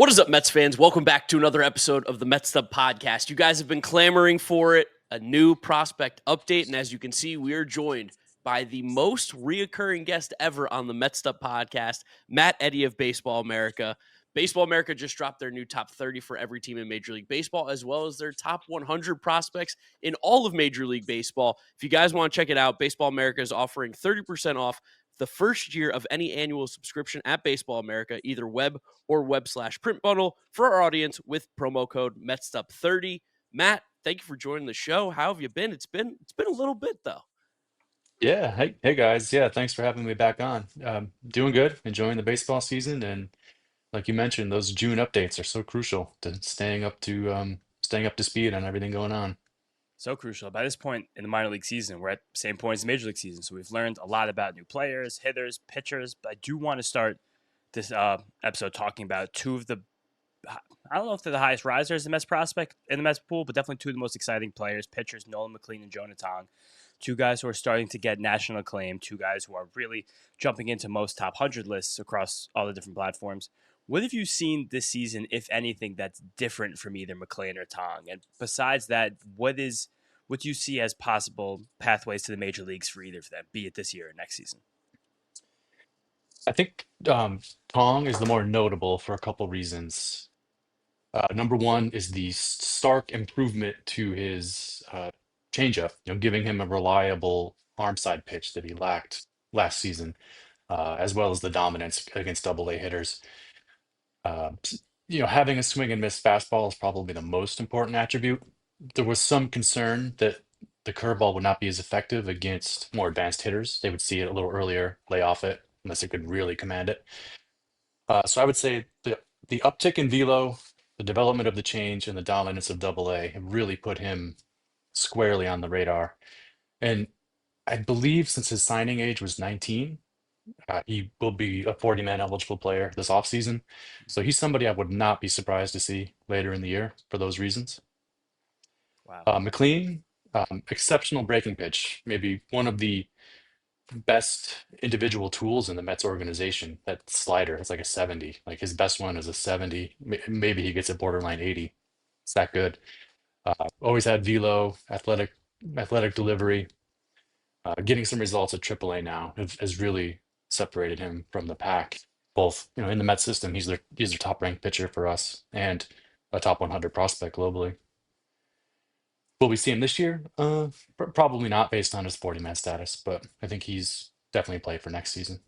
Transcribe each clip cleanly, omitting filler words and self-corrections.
What is up, Mets fans? Welcome back to another episode of the Mets'd Up podcast. You guys have been clamoring for it, a new prospect update, and as you can see, we are joined by the most reoccurring guest ever on the Mets'd Up podcast, Matt Eddy of Baseball America. Baseball America just dropped their new top 30 for every team in Major League Baseball, as well as their top 100 prospects in all of Major League Baseball. If you guys want to check it out, Baseball America is offering 30% off the first year of any annual subscription at Baseball America, either web or web/print bundle for our audience with promo code METSTUP30. Matt, thank you for joining the show. How have you been? It's been a little bit though. Yeah, hey guys. Yeah, thanks for having me back on. Doing good, enjoying the baseball season, and like you mentioned, those June updates are so crucial to staying up to speed on everything going on. So crucial. By this point in the minor league season, we're at the same point as the major league season. So we've learned a lot about new players, hitters, pitchers. But I do want to start this episode talking about two of the, I don't know if they're the highest risers in the Mets prospect in the Mets pool, but definitely two of the most exciting players, pitchers, Nolan, McClean, and Jonah Tong. Two guys who are starting to get national acclaim, two guys who are really jumping into most top 100 lists across all the different platforms. What have you seen this season, if anything, that's different from either McLean or Tong? And besides that, what do you see as possible pathways to the major leagues for either of them, be it this year or next season? I think Tong is the more notable for a couple reasons. Number one is the stark improvement to his changeup, giving him a reliable arm side pitch that he lacked last season, as well as the dominance against double A hitters. Having a swing and miss fastball is probably the most important attribute. There was some concern that the curveball would not be as effective against more advanced hitters. They would see it a little earlier, lay off it, unless it could really command it. So I would say the uptick in velo, the development of the change, and the dominance of double A have really put him squarely on the radar. And I believe since his signing age was 19, he will be a 40-man eligible player this offseason. So he's somebody I would not be surprised to see later in the year for those reasons. Wow. McLean, exceptional breaking pitch, maybe one of the best individual tools in the Mets organization. That slider is like a 70. Like his best one is a 70. Maybe he gets a borderline 80. It's that good. Always had velo, athletic delivery. Getting some results at AAA now has really separated him from the pack. Both, in the Mets system, he's their top ranked pitcher for us and a top 100 prospect globally. Will we see him this year? Probably not based on his 40-man status, but I think he's definitely a play for next season.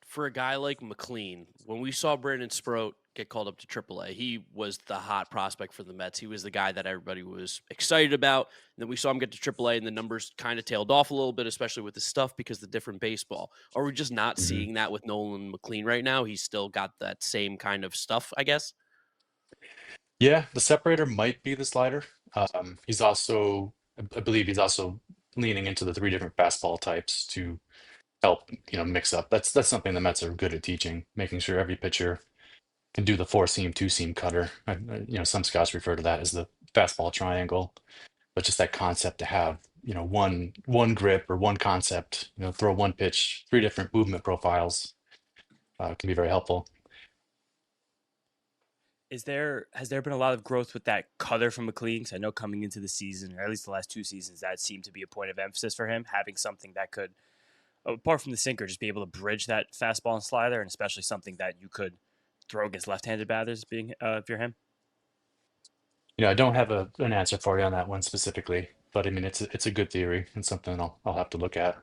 For a guy like McLean, when we saw Brandon Sproat get called up to AAA, he was the hot prospect for the Mets. He was the guy that everybody was excited about. And then we saw him get to AAA, and the numbers kind of tailed off a little bit, especially with the stuff because of the different baseball. Are we just not Mhm. seeing that with Nolan McLean right now? He's still got that same kind of stuff, I guess. Yeah, the separator might be the slider. He's also, I believe he's also leaning into the three different fastball types to help, mix up. That's something the Mets are good at teaching, making sure every pitcher can do the four seam, two seam cutter. Some scouts refer to that as the fastball triangle, but just that concept to have, one grip or one concept, throw one pitch, three different movement profiles can be very helpful. Has there been a lot of growth with that cutter from McLean? Because I know coming into the season, or at least the last two seasons, that seemed to be a point of emphasis for him, having something that could, apart from the sinker, just be able to bridge that fastball and slider, and especially something that you could throw against left-handed batters, being if you're him. I don't have an answer for you on that one specifically, but I mean, it's a good theory and something I'll have to look at.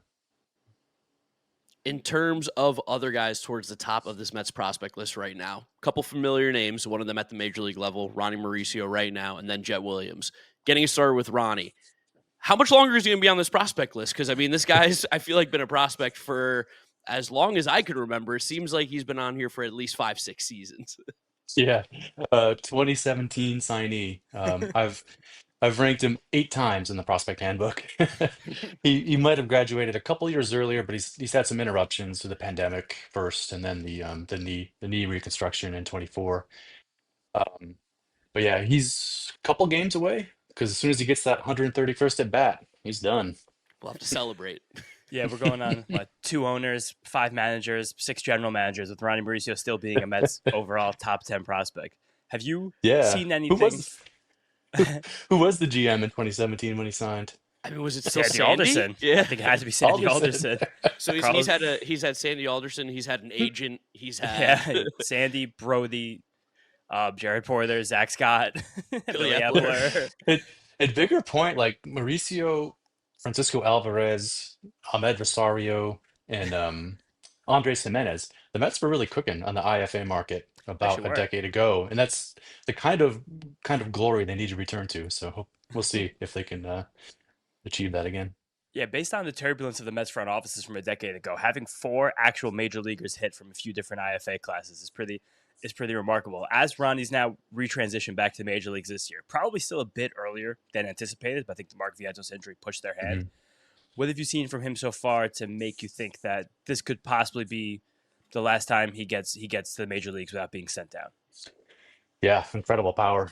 In terms of other guys towards the top of this Mets prospect list right now, a couple familiar names, one of them at the major league level, Ronnie Mauricio right now, and then Jet Williams. Getting started with Ronnie. How much longer is he going to be on this prospect list? Because, I mean, this guy's, I feel like, been a prospect for as long as I could remember. It seems like he's been on here for at least 5, 6 seasons. Yeah, 2017 signee. I've ranked him 8 times in the prospect handbook. He might have graduated a couple years earlier, but he's had some interruptions to the pandemic first, and then the knee reconstruction in 24. Um, but yeah, he's a couple games away because as soon as he gets that 131st at bat, he's done. We'll have to celebrate. Yeah, we're going on what 2 owners, 5 managers, 6 general managers, with Ronnie Mauricio still being a Mets overall top 10 prospect. Have you Yeah. seen Who anything? was who, who was the GM in 2017 when he signed? I mean, was it still Sandy Sandy? Alderson. Yeah. I think it had to be Sandy Alderson. Alderson. So Carlos, he's had Sandy Alderson. He's had an agent. He's had yeah, Sandy, Brody, Jared Porter, Zach Scott, Billy Billy Epler. Epler. At bigger point, like Mauricio, Francisco Alvarez, Ahmed Rosario, and Andres Jimenez, the Mets were really cooking on the IFA market Actually, about a were. decade ago, and that's the kind of glory they need to return to. So we'll see if they can achieve that again. Yeah, based on the turbulence of the Mets front offices from a decade ago, having 4 actual major leaguers hit from a few different IFA classes is pretty remarkable. As Ronnie's now retransitioned back to the major leagues this year, probably still a bit earlier than anticipated, but I think the Mark Vientos injury pushed their hand. Mhm. What have you seen from him so far to make you think that this could possibly be the last time he gets to the major leagues without being sent down? Yeah, incredible power.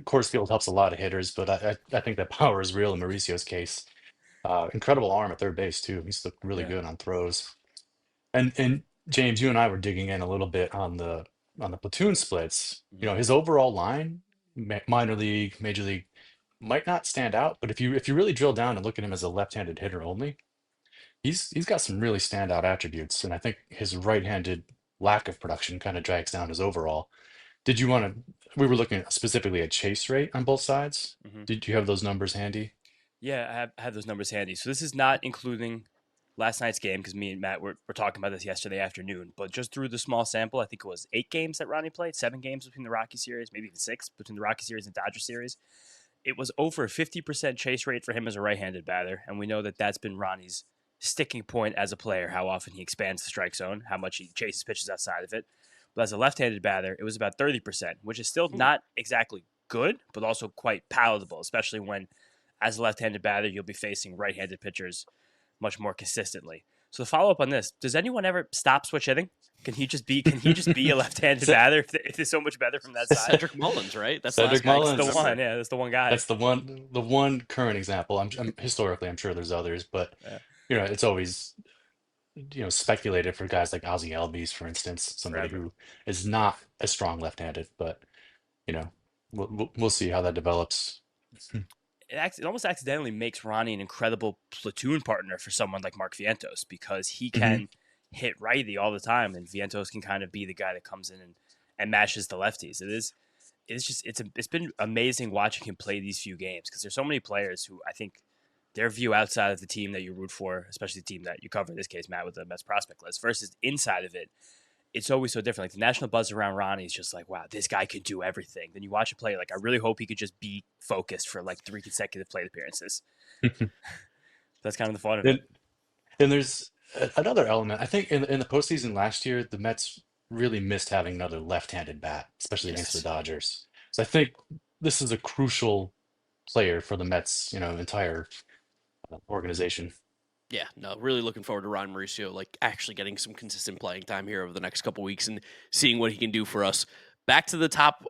Coors Field helps a lot of hitters, but I think that power is real in Mauricio's case. Incredible arm at third base too. He's looked really Yeah. good on throws. And James, you and I were digging in a little bit on the platoon splits. Mhm. His overall line, minor league, major league, might not stand out, but if you really drill down and look at him as a left-handed hitter only, he's got some really standout attributes, and I think his right-handed lack of production kind of drags down his overall. Did you want to? We were looking specifically at chase rate on both sides. Mhm. Did you have those numbers handy? Yeah, I have those numbers handy. So this is not including last night's game because me and Matt were talking about this yesterday afternoon. But just through the small sample, I think it was 8 games that Ronnie played, 7 games between the Rocky series, maybe even 6 between the Rocky series and Dodger series. It was over a 50% chase rate for him as a right-handed batter, and we know that that's been Ronnie's sticking point as a player, how often he expands the strike zone, how much he chases pitches outside of it. But as a left-handed batter, it was about 30%, which is still not exactly good, but also quite palatable, especially when, as a left-handed batter, you'll be facing right-handed pitchers much more consistently. So the follow-up on this: does anyone ever stop switch hitting? Can he just be a left-handed Ce- batter if they're so much better from that side? Cedric Mullins, right? That's the last Cedric guy I can Mullins. That's the remember. one, yeah, that's the one guy. That's the one current example. Historically, I'm sure there's others, but Yeah, it's always speculated for guys like Ozzie Albies, for instance, somebody forever. who is not as strong left-handed, but you know, we'll see how that develops. It almost accidentally makes Ronnie an incredible platoon partner for someone like Mark Vientos because he Mhm. can hit righty all the time, and Vientos can kind of be the guy that comes in and mashes the lefties. It's been amazing watching him play these few games because there's so many players who I think their view outside of the team that you root for, especially the team that you cover, in this case, Matt, with the Mets prospect list, versus inside of it, it's always so different. Like the national buzz around Ronnie is just like, wow, this guy can do everything. Then you watch a play, like I really hope he could just be focused for like 3 consecutive plate appearances. That's kind of the fun of it. And and there's another element. I think in the postseason last year, the Mets really missed having another left-handed bat, especially against the Yes. Dodgers. So I think this is a crucial player for the Mets, entire organization. Yeah, no, really looking forward to Ron Mauricio, like actually getting some consistent playing time here over the next couple weeks and seeing what he can do for us. Back to the top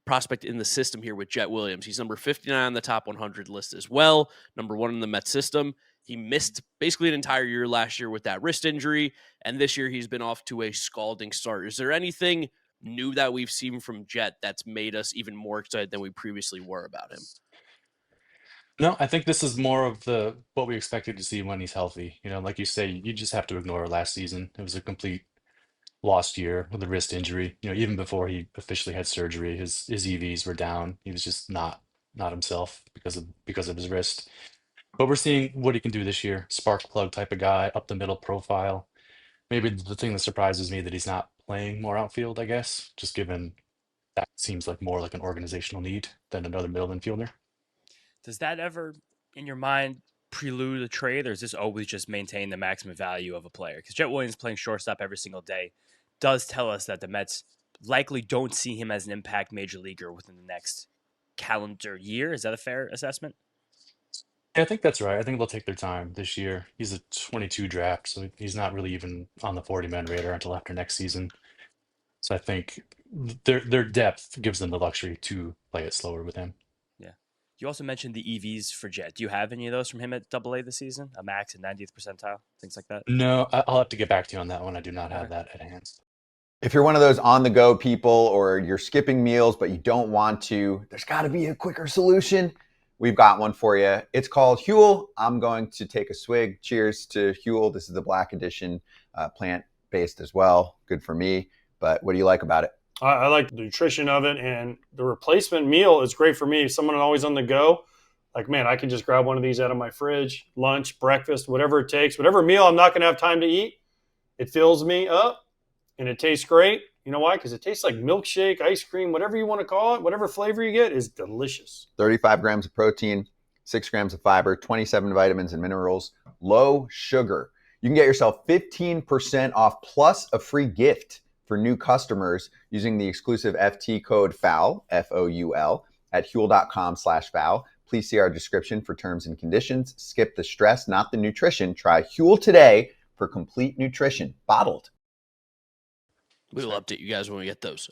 prospect in the system here with Jet Williams. He's number 59 on the top 100 list as well, number 1 in the Mets system. He missed basically an entire year last year with that wrist injury, and this year he's been off to a scalding start. Is there anything new that we've seen from Jet that's made us even more excited than we previously were about him? No, I think this is more of the what we expected to see when he's healthy. Like you say, you just have to ignore last season. It was a complete lost year with a wrist injury. Even before he officially had surgery, his EVs were down. He was just not himself because of his wrist. But we're seeing what he can do this year. Spark plug type of guy, up the middle profile. Maybe the thing that surprises me that he's not playing more outfield, I guess, just given that seems like more like an organizational need than another middle infielder. Does that ever, in your mind, prelude a trade, or is this always just maintain the maximum value of a player? Because Jet Williams playing shortstop every single day does tell us that the Mets likely don't see him as an impact major leaguer within the next calendar year. Is that a fair assessment? Yeah, I think that's right. I think they'll take their time this year. He's a 22 draft, so he's not really even on the 40-man radar until after next season. So I think their depth gives them the luxury to play it slower with him. Yeah. You also mentioned the EVs for Jet. Do you have any of those from him at AA this season? A max and 90th percentile, things like that? No, I'll have to get back to you on that one. I do not have Okay. that at hand. If you're one of those on-the-go people or you're skipping meals but you don't want to, there's got to be a quicker solution. We've got one for you. It's called Hule. I'm going to take a swig. Cheers to Hule. This is the Black Edition, plant-based as well. Good for me. But what do you like about it? I like the nutrition of it, and the replacement meal is great for me. Someone always on the go. Like, man, I can just grab one of these out of my fridge, lunch, breakfast, whatever it takes, whatever meal I'm not going to have time to eat. It fills me up, and it tastes great. You know why? Because it tastes like milkshake, ice cream, whatever you want to call it, whatever flavor you get is delicious. 35 grams of protein, 6 grams of fiber, 27 vitamins and minerals, low sugar. You can get yourself 15% off plus a free gift for new customers using the exclusive FT code FOUL, F-O-U-L, at Hule.com/FOUL. Please see our description for terms and conditions. Skip the stress, not the nutrition. Try Hule today for complete nutrition, bottled. We will update you guys when we get those.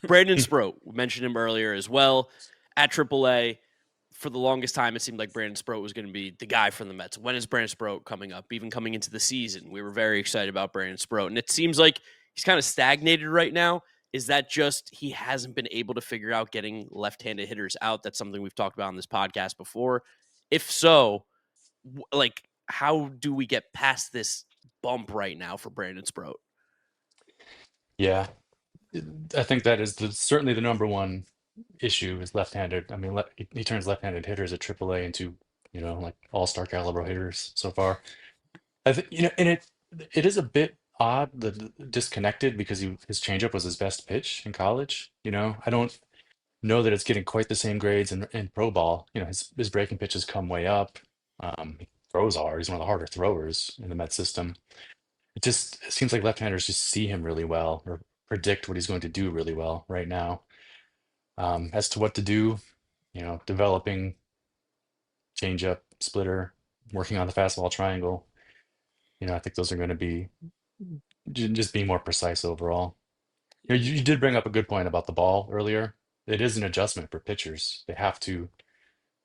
Brandon Sproat, we mentioned him earlier as well. At AAA, for the longest time, it seemed like Brandon Sproat was going to be the guy from the Mets. When is Brandon Sproat coming up? Even coming into the season, we were very excited about Brandon Sproat. And it seems like he's kind of stagnated right now. Is that just he hasn't been able to figure out getting left-handed hitters out? That's something we've talked about on this podcast before. If so, like, how do we get past this bump right now for Brandon Sproat? Yeah, I think that is certainly the number one issue is left-handed. I mean, he turns left-handed hitters at AAA into, like all-star caliber hitters so far. I think, and it is a bit odd, disconnected because his changeup was his best pitch in college. I don't know that it's getting quite the same grades in pro ball. His breaking pitches come way up. He throws hard. He's one of the harder throwers in the Met system. It seems like left-handers just see him really well or predict what he's going to do really well right now. As to what to do, developing changeup, splitter, working on the fastball triangle. I think those are going to be just being more precise overall. You did bring up a good point about the ball earlier. It is an adjustment for pitchers. They have to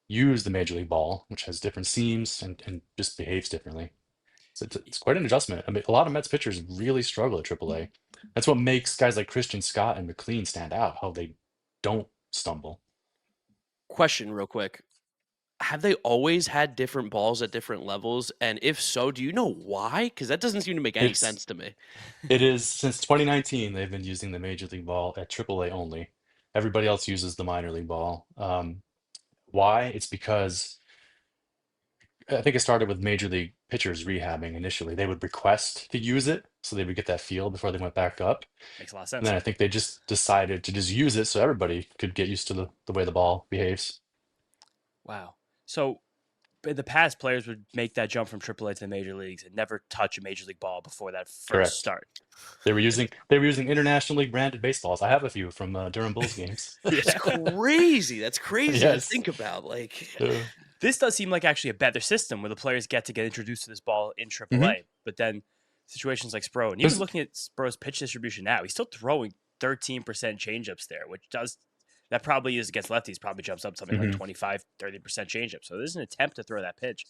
use the major league ball, which has different seams and just behaves differently. So it's quite an adjustment. I mean, a lot of Mets pitchers really struggle at AAA. That's what makes guys like Christian Scott and McLean stand out, how they don't stumble. Question real quick. Have they always had different balls at different levels? And if so, do you know why? Because that doesn't seem to make any It's sense to me. It is since 2019 they've been using the major league ball at AAA only. Everybody else uses the minor league ball. Why? It's because I think it started with major league pitchers rehabbing initially. They would request to use it so they would get that feel before they went back up. Makes a lot of And sense. then I think they just decided to just use it so everybody could get used to the way the ball behaves. Wow. So in the past, players would make that jump from AAA to the major leagues and never touch a major league ball before that first Correct. start. They were using internationally branded baseballs. I have a few from Durham Bulls games. That's crazy. That's crazy to Yes. think about. Like, This does seem like actually a better system where the players get introduced to this ball in AAA. But then situations like Sprro, and even There's- looking at Spro's pitch distribution now, he's still throwing 13% changeups there, that probably is against lefties, probably jumps up something like 25, 30% changeup. So there's an attempt to throw that pitch,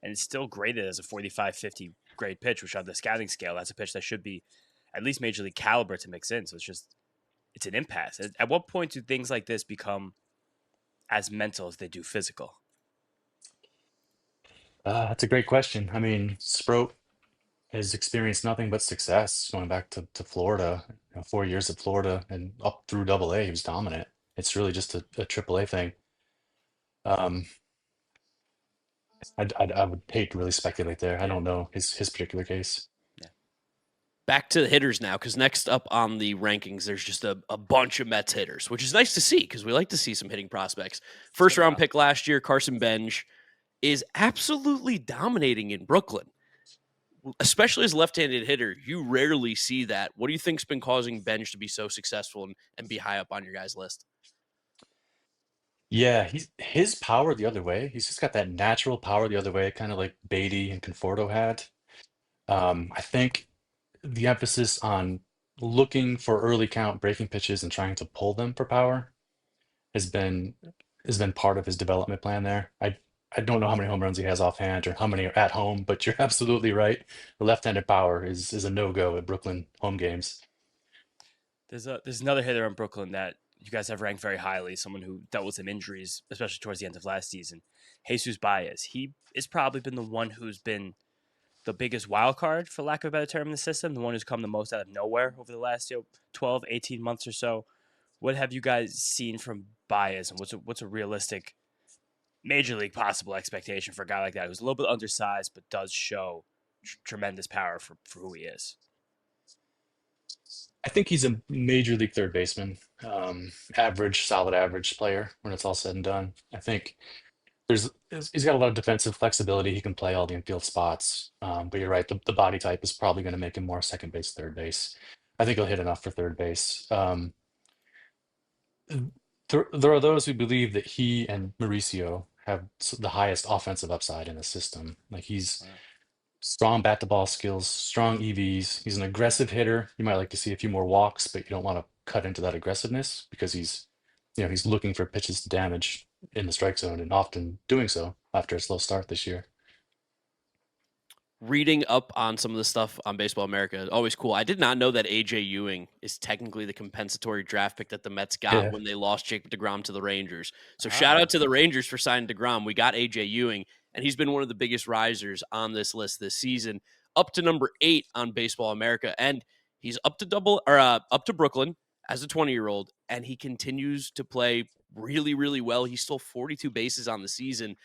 and it's still graded as a 45, 50 grade pitch, which on the scouting scale, that's a pitch that should be at least major league caliber to mix in. So it's an impasse. At what point do things like this become as mental as they do physical? That's a great question. I mean, Sproat has experienced nothing but success going back to Florida. 4 years at Florida and up through AA, he was dominant. It's really just a AAA thing. Um, I would hate to really speculate there. I don't know his particular case. back to the hitters now, because next up on the rankings, there's just a bunch of Mets hitters, which is nice to see because we like to see some hitting prospects. First round pick last year, Carson Bench, is absolutely dominating in Brooklyn. Especially as a left-handed hitter, you rarely see that. What do you think's been causing Bench to be so successful and be high up on your guys' list? Yeah, his power the other way. He's just got that natural power the other way, kind of like Beatty and Conforto had. I think the emphasis on looking for early count breaking pitches and trying to pull them for power has been has been part of his development plan there. I don't know how many home runs he has offhand or how many are at home, but you're absolutely right. The left-handed power is a no-go at Brooklyn home games. There's another hitter in Brooklyn that you guys have ranked very highly. Someone who dealt with some injuries, especially towards the end of last season. Jesus Baez. He has probably been the one who's been the biggest wild card, for lack of a better term, in the system. The one who's come the most out of nowhere over the last 12, 18 months or so. What have you guys seen from Baez, and what's a realistic major league possible expectation for a guy like that who's a little bit undersized but does show tremendous power for who he is? I think he's a major league third baseman, average, solid average player when it's all said and done. I think he's got a lot of defensive flexibility. He can play all the infield spots. But you're right, the body type is probably going to make him more second base, third base. I think he'll hit enough for third base. There are those who believe that he and Mauricio have the highest offensive upside in the system. Like he's strong bat to ball skills, strong EVs. He's an aggressive hitter. You might like to see a few more walks, but you don't want to cut into that aggressiveness because he's looking for pitches to damage in the strike zone and often doing so after a slow start this year. Reading up on some of the stuff on Baseball America is always cool. I did not know that AJ Ewing is technically the compensatory draft pick that the Mets got Yeah. when they lost Jacob deGrom to the Rangers. So shout out to the Rangers for signing deGrom. We got AJ Ewing, and he's been one of the biggest risers on this list this season, up to number 8 on Baseball America, and he's up to Brooklyn as a 20-year-old, and he continues to play really, really well. He stole 42 bases on the season.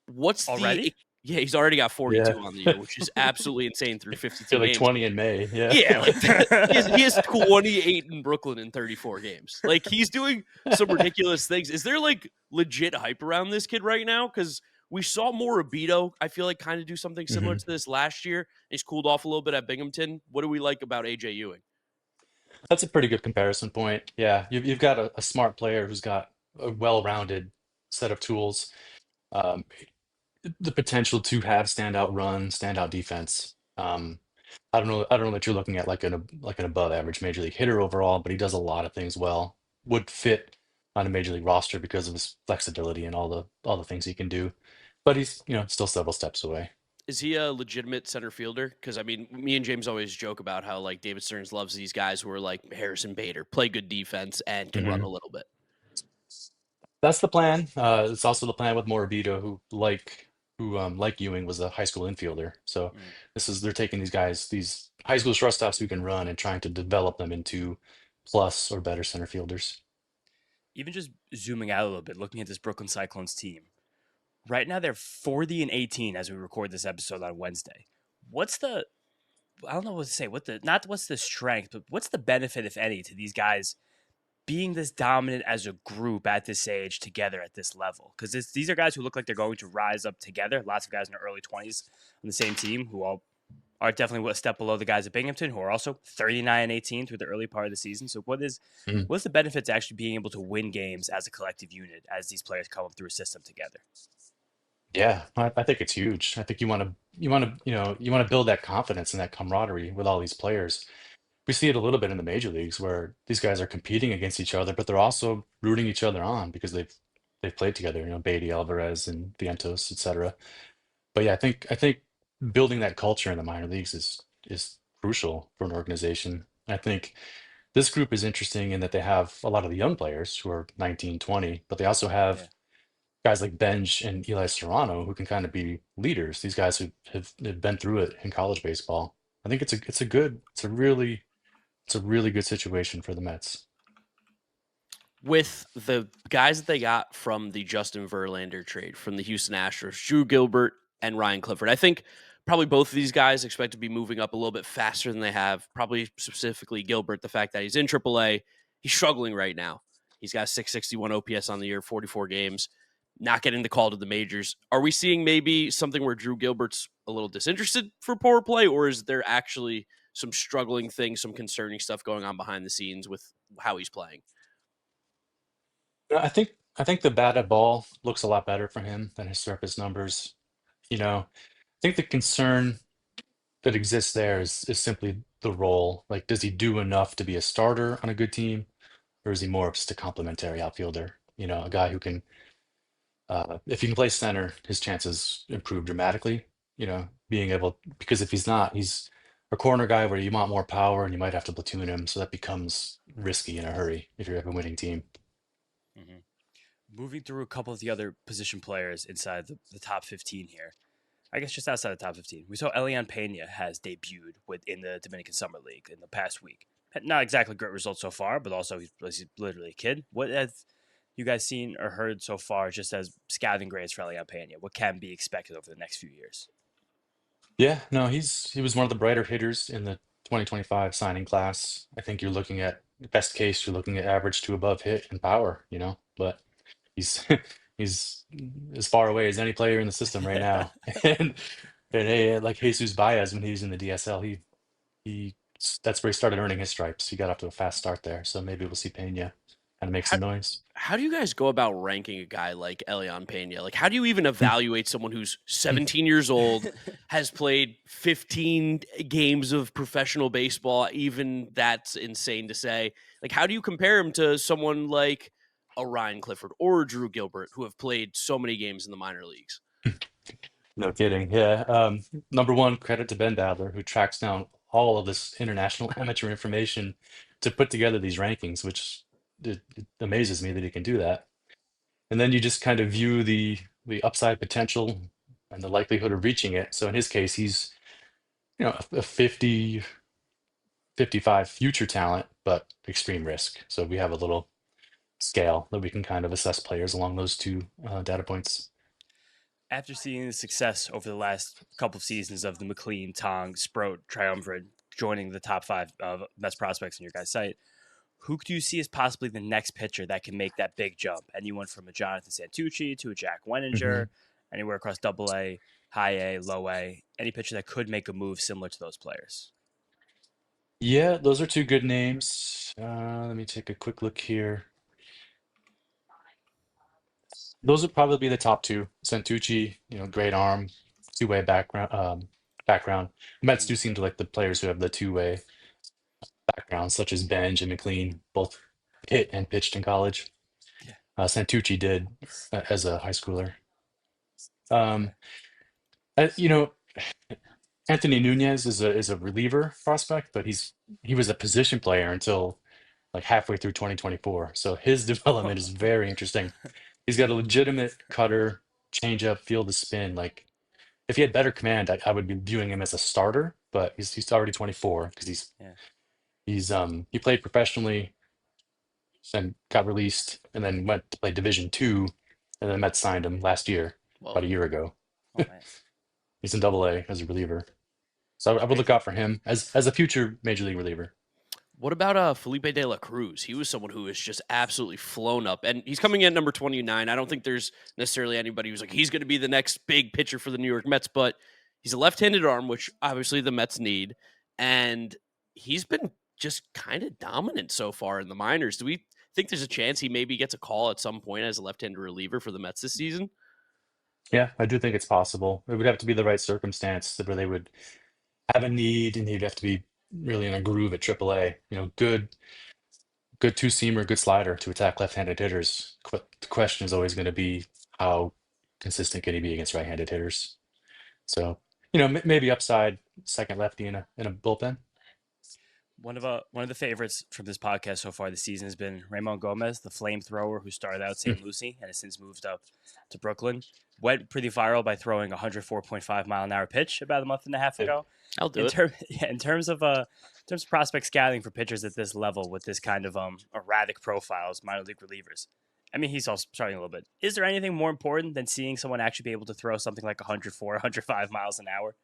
What's Already? Yeah, he's already got 42 Yeah. on the year, which is absolutely insane through 52 Feel like games. 20 in May. Yeah. Yeah, like he has 28 in Brooklyn in 34 games. Like he's doing some ridiculous things. Is there like legit hype around this kid right now? Because we saw Morabito, I feel like, kind of do something similar to this last year. He's cooled off a little bit at Binghamton. What do we like about AJ Ewing? That's a pretty good comparison point. Yeah, you've got a smart player who's got a well-rounded set of tools, um, the potential to have standout run, standout defense. I don't know that you're looking at like an above average major league hitter overall, but he does a lot of things well. Would fit on a major league roster because of his flexibility and all the things he can do. But he's still several steps away. Is he a legitimate center fielder? Because, I mean, me and James always joke about how, like, David Stearns loves these guys who are like Harrison Bader, play good defense and can run Mhm. a little bit. That's the plan. It's also the plan with Morabito, like Ewing, was a high school infielder. So they're taking these guys, these high school shortstops who can run, and trying to develop them into plus or better center fielders. Even just zooming out a little bit, looking at this Brooklyn Cyclones team. Right now they're 40-18 as we record this episode on Wednesday. I don't know what to say. What's the strength, but what's the benefit, if any, to these guys being this dominant as a group at this age together at this level? Because these are guys who look like they're going to rise up together. Lots of guys in their early 20s on the same team who all are definitely a step below the guys at Binghamton, who are also 39-18 through the early part of the season. So what's the benefit to actually being able to win games as a collective unit as these players come up through a system together? Yeah, I think it's huge. I think you want to build that confidence and that camaraderie with all these players. We see it a little bit in the major leagues where these guys are competing against each other, but they're also rooting each other on because they've played together. Beatty, Alvarez, and Vientos, etc. But yeah, I think building that culture in the minor leagues is crucial for an organization. I think this group is interesting in that they have a lot of the young players who are 19, 20, but they also have guys like Benj and Eli Serrano who can kind of be leaders. These guys who have been through it in college baseball. I think it's a really good situation for the Mets. With the guys that they got from the Justin Verlander trade from the Houston Astros, Drew Gilbert and Ryan Clifford, I think probably both of these guys expect to be moving up a little bit faster than they have. Probably specifically Gilbert, the fact that he's in AAA, he's struggling right now. He's got 661 OPS on the year, 44 games, not getting the call to the majors. Are we seeing maybe something where Drew Gilbert's a little disinterested for power play, or is there actually some struggling things, some concerning stuff going on behind the scenes with how he's playing? I think the batted ball looks a lot better for him than his surface numbers. I think the concern that exists there is simply the role. Like, does he do enough to be a starter on a good team, or is he more of just a complimentary outfielder? A guy who can If he can play center, his chances improve dramatically. Being able, because if he's not, he's a corner guy where you want more power and you might have to platoon him, so that becomes risky in a hurry if you have a winning team. Mhm. Moving through a couple of the other position players inside the top 15 here. I guess just outside the top 15. We saw Elian Pena has debuted in the Dominican Summer League in the past week. Not exactly great results so far, but also he's literally a kid. What have you guys seen or heard so far just as scouting grades for Elian Pena? What can be expected over the next few years? Yeah, no, he was one of the brighter hitters in the 2025 signing class. I think you're looking at best case, you're looking at average to above hit and power, but he's he's as far away as any player in the system right now. And like Jesus Baez when he was in the DSL, he that's where he started earning his stripes. He got off to a fast start there, so maybe we'll see Pena kind of make How, some noise. how do you guys go about ranking a guy like Elian Pena? Like, how do you even evaluate someone who's 17 years old, has played 15 games of professional baseball? Even that's insane to say. Like, how do you compare him to someone like a Ryan Clifford or Drew Gilbert, who have played so many games in the minor leagues? No kidding. Yeah. Number one, credit to Ben Badler, who tracks down all of this international amateur information to put together these rankings, which it amazes me that he can do that. And then you just kind of view the upside potential and the likelihood of reaching it. So in his case, he's a 50, 55 future talent, but extreme risk. So we have a little scale that we can kind of assess players along those two data points. After seeing the success over the last couple of seasons of the McLean, Tong, Sproat triumvirate joining the top 5 of best prospects in your guys' site, who do you see as possibly the next pitcher that can make that big jump? Anyone from a Jonathan Santucci to a Jack Wenninger, anywhere across Double A, High A, Low A, any pitcher that could make a move similar to those players? Yeah, those are two good names. Let me take a quick look here. Those would probably be the top two. Santucci, great arm, two-way background. Mets do seem to like the players who have the two-way backgrounds, such as Benj and McLean, both hit and pitched in college. Yeah. Santucci did as a high schooler. Um, you know, Anthony Nunez is a reliever prospect, but he was a position player until like halfway through 2024. So his development is very interesting. He's got a legitimate cutter, changeup, field of spin. Like if he had better command, I would be viewing him as a starter. But he's already 24 because Yeah. he played professionally and got released, and then went to play Division 2, and then Mets signed him last year, Well, about a year ago. Oh, man. He's in Double A as a reliever, so I would look out for him as a future major league reliever. what about Felipe De La Cruz? He was someone who was just absolutely flown up, and he's coming in at number 29. I don't think there's necessarily anybody who's like he's going to be the next big pitcher for the New York Mets, but he's a left-handed arm, which obviously the Mets need, and he's been just kind of dominant so far in the minors. Do we think there's a chance he maybe gets a call at some point as a left-handed reliever for the Mets this season? Yeah, I do think it's possible. It would have to be the right circumstance where they would have a need, and he'd have to be really in a groove at AAA. Good two-seamer, good slider to attack left-handed hitters. The question is always going to be how consistent can he be against right-handed hitters? So, maybe upside second lefty in a bullpen. One of the favorites from this podcast so far this season has been Ramon Gomez, the flamethrower who started out St. Lucie and has since moved up to Brooklyn. Went pretty viral by throwing a 104.5 mile an hour pitch about a month and a half ago. I'll do it. In terms of prospect scouting for pitchers at this level with this kind of erratic profiles, minor league relievers. I mean, he's also starting a little bit. Is there anything more important than seeing someone actually be able to throw something like 104, 105 miles an hour?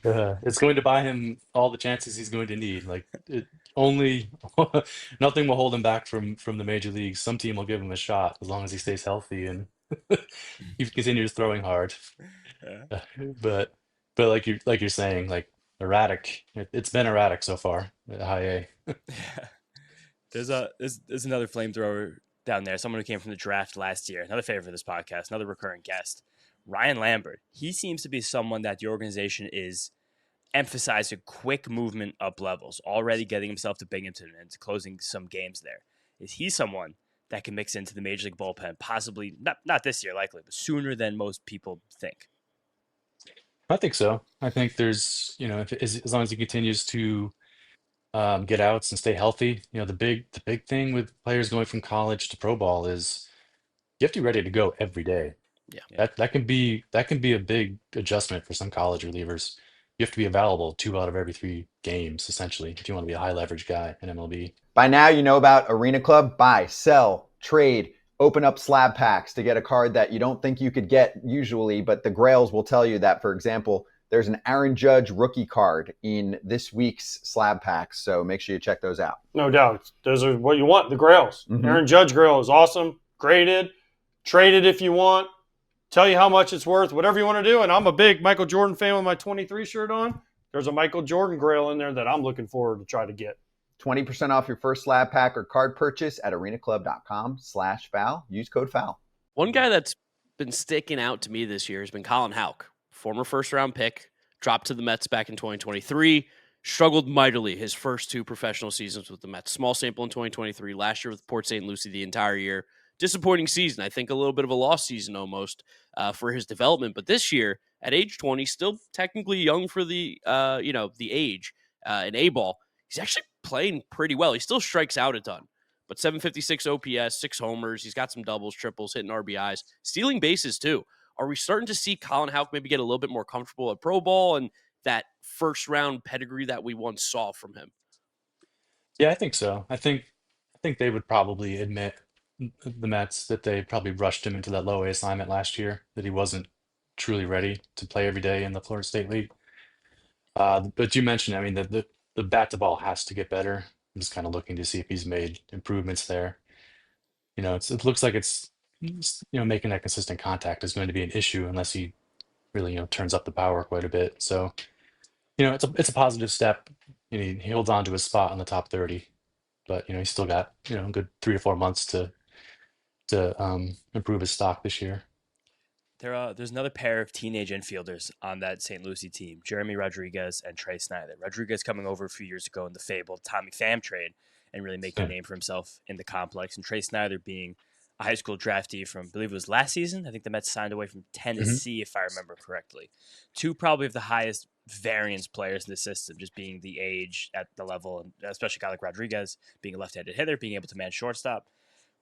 It's going to buy him all the chances he's going to need. Like only nothing will hold him back from the major leagues. Some team will give him a shot as long as he stays healthy and he continues throwing hard. Yeah. But like you're saying, like erratic. It's been erratic so far at High A. There's another flamethrower down there, someone who came from the draft last year, another favorite of this podcast, another recurring guest, Ryan Lambert. He seems to be someone that the organization is emphasizing quick movement up levels, already getting himself to Binghamton and closing some games there. Is he someone that can mix into the major league bullpen, possibly not this year, likely, but sooner than most people think. I think so. I think there's, as long as he continues to get outs and stay healthy, the big thing with players going from college to pro ball is you have to be ready to go every day. Yeah. That can be a big adjustment for some college relievers. You have to be available 2 out of every 3 games, essentially, if you want to be a high leverage guy in MLB. By now, you know about Arena Club. Buy, sell, trade, open up slab packs to get a card that you don't think you could get usually, but the Grails will tell you that, for example, there's an Aaron Judge rookie card in this week's slab packs, so make sure you check those out. No doubt. Those are what you want, the Grails. Mhm. Aaron Judge Grail is awesome. Graded. Trade it if you want. Tell you how much it's worth, whatever you want to do. And I'm a big Michael Jordan fan with my 23 shirt on. There's a Michael Jordan Grail in there that I'm looking forward to try to get. 20% off your first slab pack or card purchase at arenaclub.com/foul. Use code FOUL. One guy that's been sticking out to me this year has been Colin Hal, former first-round pick, dropped to the Mets back in 2023, struggled mightily his first 2 professional seasons with the Mets. Small sample in 2023, last year with Port St. Lucie the entire year. Disappointing season. I think a little bit of a lost season almost for his development. But this year, at age 20, still technically young for the the age in A-ball. He's actually playing pretty well. He still strikes out a ton, but 756 OPS, 6 homers. He's got some doubles, triples, hitting RBIs, stealing bases too. Are we starting to see Colin Hal maybe get a little bit more comfortable at pro ball and that first round pedigree that we once saw from him? Yeah, I think so. I think they would probably admit, the Mets, that they probably rushed him into that low A assignment last year, that he wasn't truly ready to play every day in the Florida State League. But you mentioned, I mean, the bat to ball has to get better. I'm just kind of looking to see if he's made improvements there. It looks like making that consistent contact is going to be an issue unless he really, turns up the power quite a bit. So, it's a positive step. He holds on to his spot in the top 30, but he's still got a good 3 to 4 months to improve his stock this year. There's another pair of teenage infielders on that St. Lucie team, Jeremy Rodriguez and Trey Snyder. Rodriguez coming over a few years ago in the fabled Tommy Pham trade and really making a name for himself in the complex. And Trey Snyder being a high school draftee from, I believe it was last season. I think the Mets signed away from Tennessee, if I remember correctly. 2 probably of the highest variance players in the system, just being the age at the level, and especially a guy like Rodriguez being a left-handed hitter, being able to man shortstop.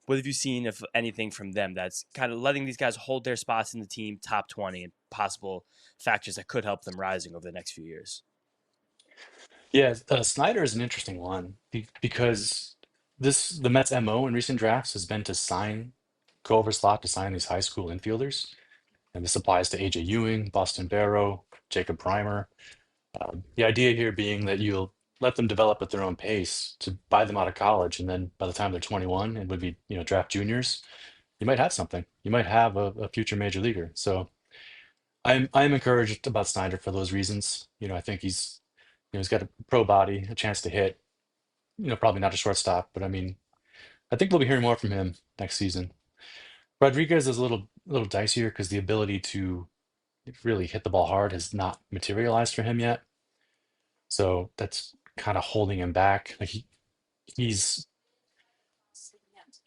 What have you seen, if anything, from them that's kind of letting these guys hold their spots in the team top 20 and possible factors that could help them rising over the next few years? Yeah, Snyder is an interesting one because the Mets' MO in recent drafts has been to go over slot to sign these high school infielders, and this applies to AJ Ewing, Boston Barrow, Jacob Primer. The idea here being that you'll let them develop at their own pace to buy them out of college, and then by the time they're 21 and would be draft juniors, you might have something. You might have a future major leaguer. So I'm encouraged about Snyder for those reasons. I think he's got a pro body, a chance to hit. Probably not a shortstop, but I mean, I think we'll be hearing more from him next season. Rodriguez is a little dicier because the ability to really hit the ball hard has not materialized for him yet. So that's kind of holding him back. Like he's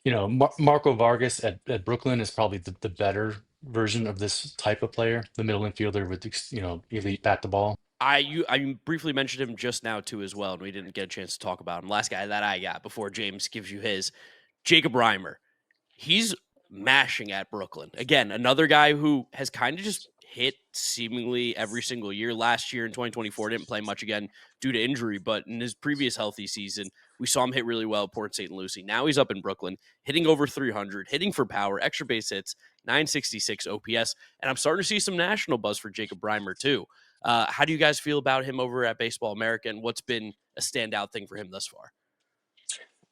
Marco Vargas at Brooklyn is probably the better version of this type of player, the middle infielder with elite bat to ball. I briefly mentioned him just now too as well, and we didn't get a chance to talk about him. Last guy that I got before James gives you his, Jacob Reimer. He's mashing at Brooklyn. Again, another guy who has kind of just hit seemingly every single year. Last year in 2024, didn't play much again due to injury, but in his previous healthy season, we saw him hit really well at Port St. Lucie. Now he's up in Brooklyn, hitting over 300, hitting for power, extra base hits, 966 OPS, and I'm starting to see some national buzz for Jacob Reimer too. How do you guys feel about him over at Baseball America, and what's been a standout thing for him thus far?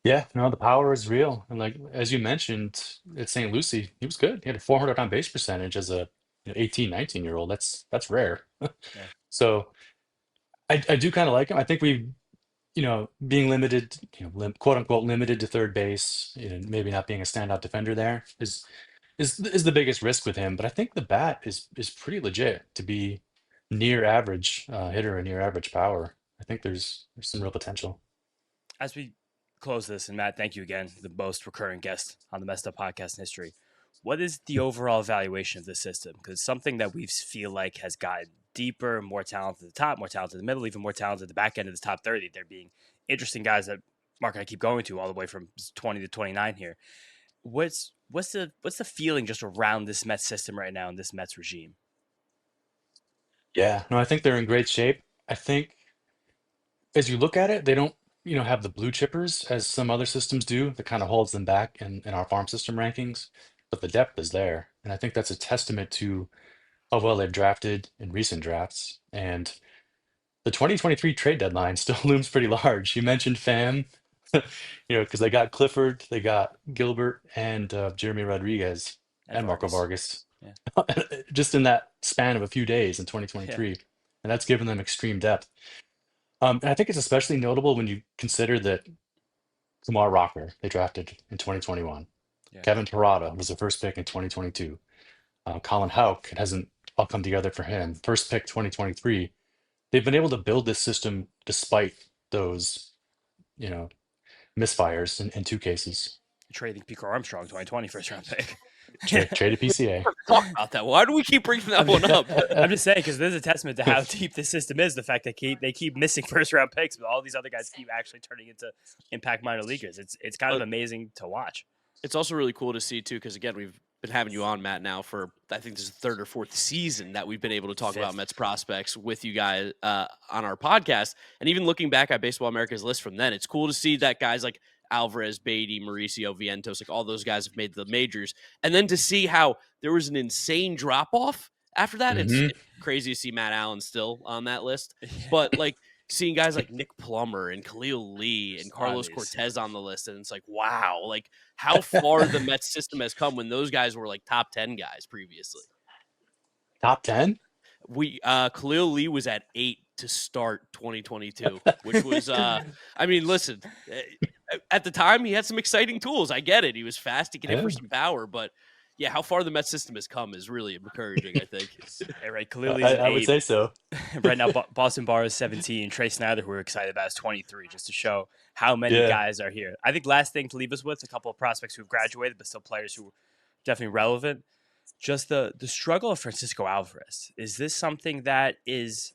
Yeah, no, the power is real. And like as you mentioned, at St. Lucie, he was good. He had a 400 on base percentage as a 18, 19-year-old. That's rare. Yeah. So I do kind of like him. I think being limited, quote unquote limited to third base, maybe not being a standout defender there is the biggest risk with him. But I think the bat is pretty legit to be near average hitter and near average power. I think there's some real potential. As we close this, and Matt, thank you again, the most recurring guest on the Messed Up podcast in history. What is the overall evaluation of this system? Because it's something that we feel like has gotten deeper, more talented at the top, more talented in the middle, even more talented at the back end of this top 30. They're being interesting guys that Mark and I keep going to all the way from 20 to 29 here. What's the feeling just around this Mets system right now and this Mets regime? Yeah, no, I think they're in great shape. I think as you look at it, they don't, have the blue chippers as some other systems do that kind of holds them back in our farm system rankings, but the depth is there. And I think that's a testament to how well they've drafted in recent drafts. And the 2023 trade deadline still looms pretty large. You mentioned FAM, because they got Clifford, they got Gilbert, and Jeremy Rodriguez and Marco Vargas, Yeah. just in that span of a few days in 2023, and that's given them extreme depth. And I think it's especially notable when you consider that Kumar Rocker they drafted in 2021, Yeah. Kevin Parada was the first pick in 2022, Colin Hal, it hasn't all come together for him, first pick 2023. They've been able to build this system despite those, misfires in two cases. Trading Pico Armstrong, 2020 first round pick. Traded PCA. Talk about that. Why do we keep bringing that one up? I'm just saying because there's a testament to how deep this system is. The fact that they keep missing first round picks, but all these other guys keep actually turning into impact minor leaguers. It's kind of amazing to watch. It's also really cool to see too, because again, we've been having you on, Matt, now for I think this is the third or fourth season that we've been able to talk about Mets prospects with you guys on our podcast. And even looking back at Baseball America's list from then, it's cool to see that guys like Alvarez, Beatty, Mauricio, Vientos, like all those guys have made the majors. And then to see how there was an insane drop off after that, it's crazy to see Matt Allen still on that list. But like seeing guys like Nick Plummer and Khalil Lee and Carlos Cortez on the list, and it's like, wow, like how far the Mets system has come when those guys were like top 10 guys previously. Top 10? Khalil Lee was at 8 to start 2022, which was I mean, listen, at the time he had some exciting tools. I get it. He was fast, he could hit for some power, but yeah, how far the Mets system has come is really encouraging, I think. Yeah, right. Clearly, I would say so. Right now, Boston Bar is 17. Trey Snyder, who we're excited about, is 23, just to show how many guys are here. I think last thing to leave us with, a couple of prospects who've graduated, but still players who are definitely relevant. Just the struggle of Francisco Alvarez. Is this something that is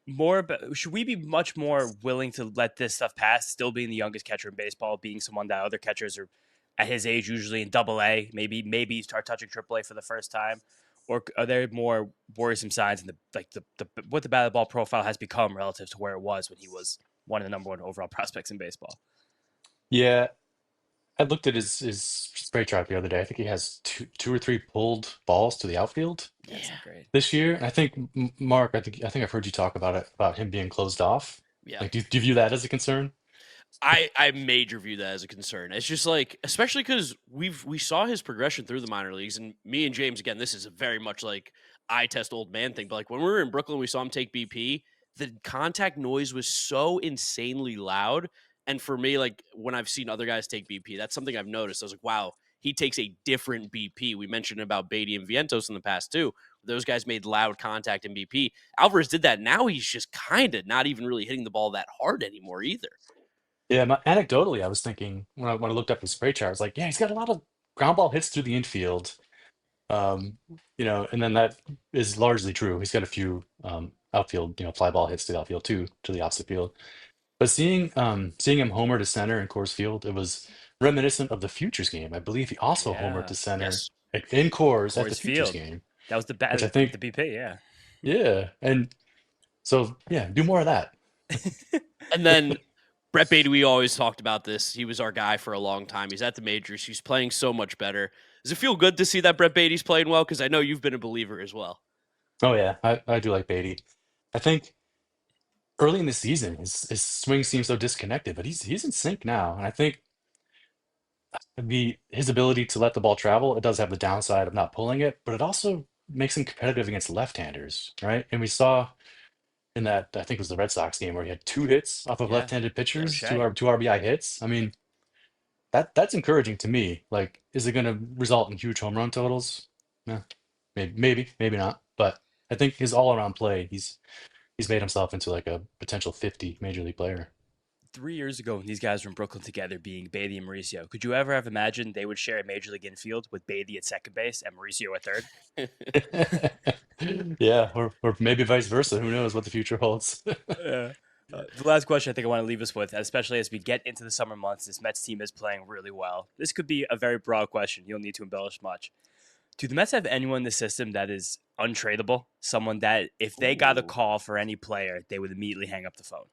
more about, should we be much more willing to let this stuff pass, still being the youngest catcher in baseball, being someone that other catchers are at his age, usually in AA, maybe start touching AAA for the first time, or are there more worrisome signs in the what the batted ball profile has become relative to where it was when he was one of the number one overall prospects in baseball? Yeah, I looked at his spray chart the other day. I think he has two or three pulled balls to the outfield Great. this year. And I think Mark, I think I've heard you talk about it, about him being closed off. Yeah. Like, do you view that as a concern? I major view that as a concern. It's just like, especially because we saw his progression through the minor leagues, and me and James, again, this is a very much like eye test old man thing. But like when we were in Brooklyn, we saw him take BP. The contact noise was so insanely loud, and for me, like when I've seen other guys take BP, that's something I've noticed. I was like, wow, he takes a different BP. We mentioned about Beatty and Vientos in the past too. Those guys made loud contact in BP. Alvarez did that. Now he's just kind of not even really hitting the ball that hard anymore either. Yeah, anecdotally, I was thinking when I looked up his spray chart, I was like, yeah, he's got a lot of ground ball hits through the infield. And then that is largely true. He's got a few outfield, fly ball hits to the outfield too, to the opposite field. But seeing him homer to center in Coors Field, it was reminiscent of the Futures game. I believe he also homered to center in Coors at the Futures game. That was the which I think the BP, yeah. Yeah, and so do more of that. And then Brett Beatty, we always talked about this. He was our guy for a long time. He's at the majors. He's playing so much better. Does it feel good to see that Brett Beatty's playing well? Because I know you've been a believer as well. Oh yeah, I do like Beatty. I think early in the season his swing seems so disconnected, but he's in sync now, and I think his ability to let the ball travel, it does have the downside of not pulling it, but it also makes him competitive against left-handers, right? And we saw in that, I think it was the Red Sox game, where he had 2 hits off of left-handed pitchers, two RBI hits. I mean, that's encouraging to me. Like, is it going to result in huge home run totals? Yeah, maybe not. But I think his all-around play, he's made himself into like a potential 50 major league player. 3 years ago when these guys were in Brooklyn together, being Beatty and Mauricio, could you ever have imagined they would share a major league infield with Beatty at second base and Mauricio at third? Yeah, or maybe vice versa. Who knows what the future holds? The last question I think I want to leave us with, especially as we get into the summer months, this Mets team is playing really well. This could be a very broad question. You don't need to embellish much. Do the Mets have anyone in the system that is untradeable? Someone that if they got a call for any player, they would immediately hang up the phone?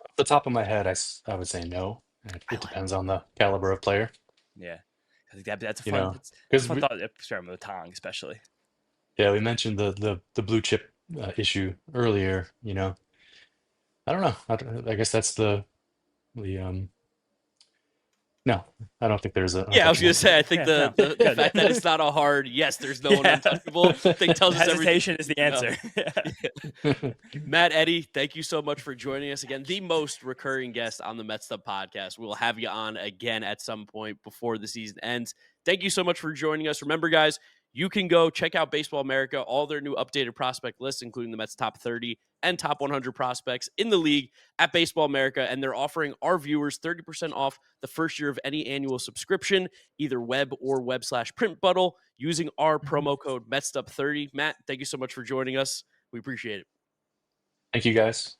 Off the top of my head, I would say no. It depends on the caliber of player. Yeah. I think that's a You fun, know, it's a because fun thought experiment with Tong, especially. yeah, we mentioned the blue chip issue earlier. You know, I don't know. I guess that's the no. I don't think there's a Yeah, I was going untouchable. to say, I think Yeah, the, no, the good. fact that it's not a hard, yes, there's no one Yeah. untouchable, I think tells us everything. Hesitation is the answer. Matt Eddy, thank you so much for joining us again. The most recurring guest on the Mets'd Up podcast. We'll have you on again at some point before the season ends. Thank you so much for joining us. Remember, guys, you can go check out Baseball America, all their new updated prospect lists, including the Mets top 30 and top 100 prospects in the league at Baseball America. And they're offering our viewers 30% off the first year of any annual subscription, either web or web/print bundle, using our promo code MetsUp30. Matt, thank you so much for joining us. We appreciate it. Thank you, guys.